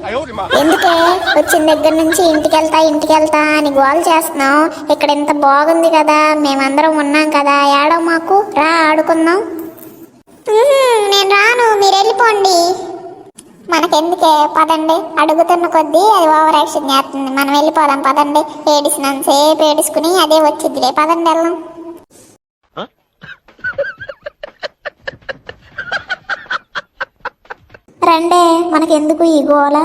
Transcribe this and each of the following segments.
ఎందుకే వచ్చిన దగ్గర నుంచి ఇంటికి వెళ్తా అని గోల్ చేస్తున్నావు? ఇక్కడ ఇంత బాగుంది కదా, మేమందరం ఉన్నాం కదా, ఏడో మాకు రా ఆడుకుందాం. నేను రాను, మీరు వెళ్ళిపోండి. మనకెందుకే, పదండి. అడుగుతున్న కొద్దీ అది ఓవర్ యాక్షన్ చేస్తుంది. మనం వెళ్ళిపోదాం పదండి. ఏడిసినంత సేపు ఏడుచుకుని అదే వచ్చిద్దిలే, పదండి వెళ్దాం. రండే, మనకెందుకు ఈ గోల?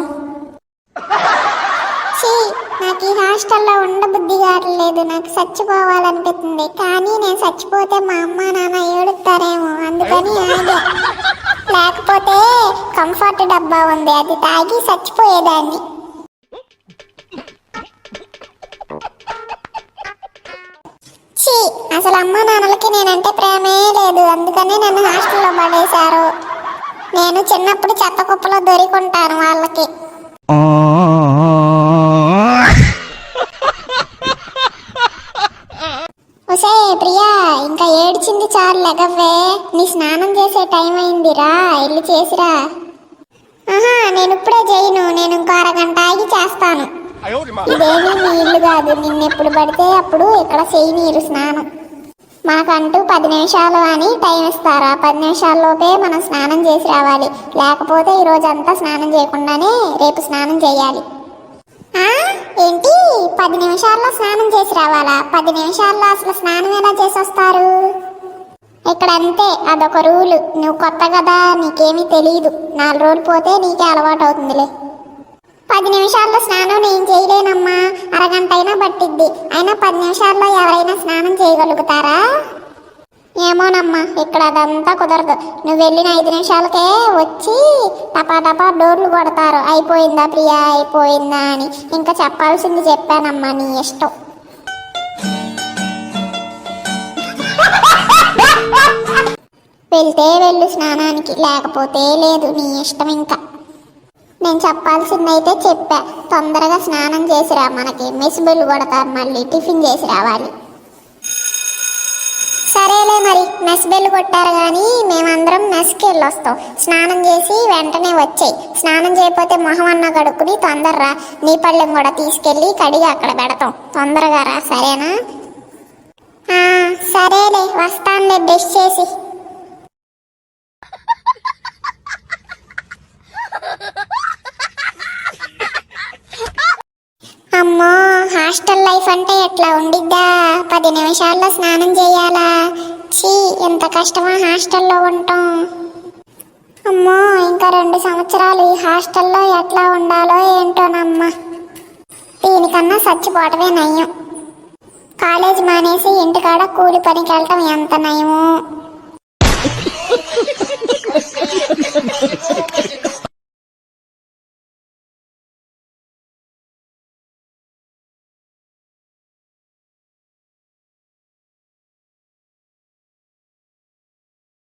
నాకు ఈ హాస్టల్లో ఉండబుద్ధి కావట్లేదు. నాకు చచ్చిపోవాలనిపిస్తుంది. కానీ నేను చచ్చిపోతే మా అమ్మ నాన్న ఏడుస్తారేమో, అందుకని ఆగే. లేకపోతే కంఫర్ట్ డబ్బా ఉంది, అది తాగి చచ్చిపోయేదాన్ని. అసలు అమ్మ నాన్నలకి నేనంటే ప్రేమే లేదు, అందుకని నన్ను హాస్టల్లో పడేశారు. నేను చిన్నప్పుడు చెత్త కుప్పలో దొరికుంటాను వాళ్ళకి. ఒసే ప్రియా, ఇంకా ఏడ్చింది చాలు, లెగవ్వే. నీ స్నానం చేసే టైం అయిందిరా, వెళ్ళి చేసిరా. ఆహా, నేను ఇప్పుడే చేయను, నేను ఇంకో అరగంట ఆగి చేస్తాను. ఇదేమీ నీ ఇల్లు కాదు, నిన్నెప్పుడు పడితే అప్పుడు ఇక్కడ చేయనీరు స్నానం. మనకంటూ 10 నిమిషాలు అని టైం ఇస్తారా? 10 నిమిషాల్లోపే మనం స్నానం చేసి రావాలి. లేకపోతే ఈ రోజంతా స్నానం చేయకుండానే రేపు స్నానం చేయాలి. ఏంటి 10 నిమిషాల్లో స్నానం చేసి రావాలా? 10 నిమిషాల్లో అసలు స్నానం ఎలా చేసి వస్తారు? ఇక్కడ అంతే, అదొక రూలు. నువ్వు కొత్త కదా, నీకేమీ తెలియదు. 4 రోజులు పోతే నీకే అలవాటు అవుతుందిలే. 10 నిమిషాల్లో స్నానం నేను చేయలేనమ్మా, అరగంట అయినా పట్టిద్ది. అయినా 10 నిమిషాల్లో ఎవరైనా స్నానం చేయగలుగుతారా? ఏమోనమ్మా, ఇక్కడ అదంతా కుదరదు. నువ్వు వెళ్ళిన 5 నిమిషాలకే వచ్చి టపా డోర్లు కొడతారు. అయిపోయిందా ప్రియా, అయిపోయిందా అని. ఇంకా చెప్పాల్సింది చెప్పానమ్మా, నీ ఇష్టం. వెళ్తే వెళ్ళు స్నానానికి, లేకపోతే లేదు, నీ ఇష్టం. ఇంకా నేను చెప్పాల్సిందైతే చెప్పా. తొందరగా స్నానం చేసిరా, మనకి మెస్ బెల్ కొడతారు, మళ్ళీ టిఫిన్ చేసి రావాలి. సరేలే మరి, మెస్ బెల్ కొట్టారు కానీ మేమందరం మెస్కి వెళ్ళొస్తాం. స్నానం చేసి వెంటనే వచ్చాయి. స్నానం చేయకపోతే మొహం అన్న కడుక్కుని తొందరరా. నీ పళ్ళెం కూడా తీసుకెళ్ళి కడిగి అక్కడ పెడతాం. తొందరగా రా, సరేనా? సరేలే, వస్తానులే బ్రష్ చేసి. అమ్మో, హాస్టల్ లైఫ్ అంటే ఎట్లా ఉండిద్దా? 10 నిమిషాల్లో స్నానం చేయాలా? ఛీ, ఎంత కష్టమా హాస్టల్లో ఉంటాం. అమ్మో, ఇంకా 2 సంవత్సరాలు ఈ హాస్టల్లో ఎట్లా ఉండాలో ఏంటోనమ్మా. దీనికన్నా చచ్చిపోవటమే నయం. కాలేజ్ మానేసి ఇంటికాడ కూలి పనికి వెళ్ళటం ఎంత నయమో.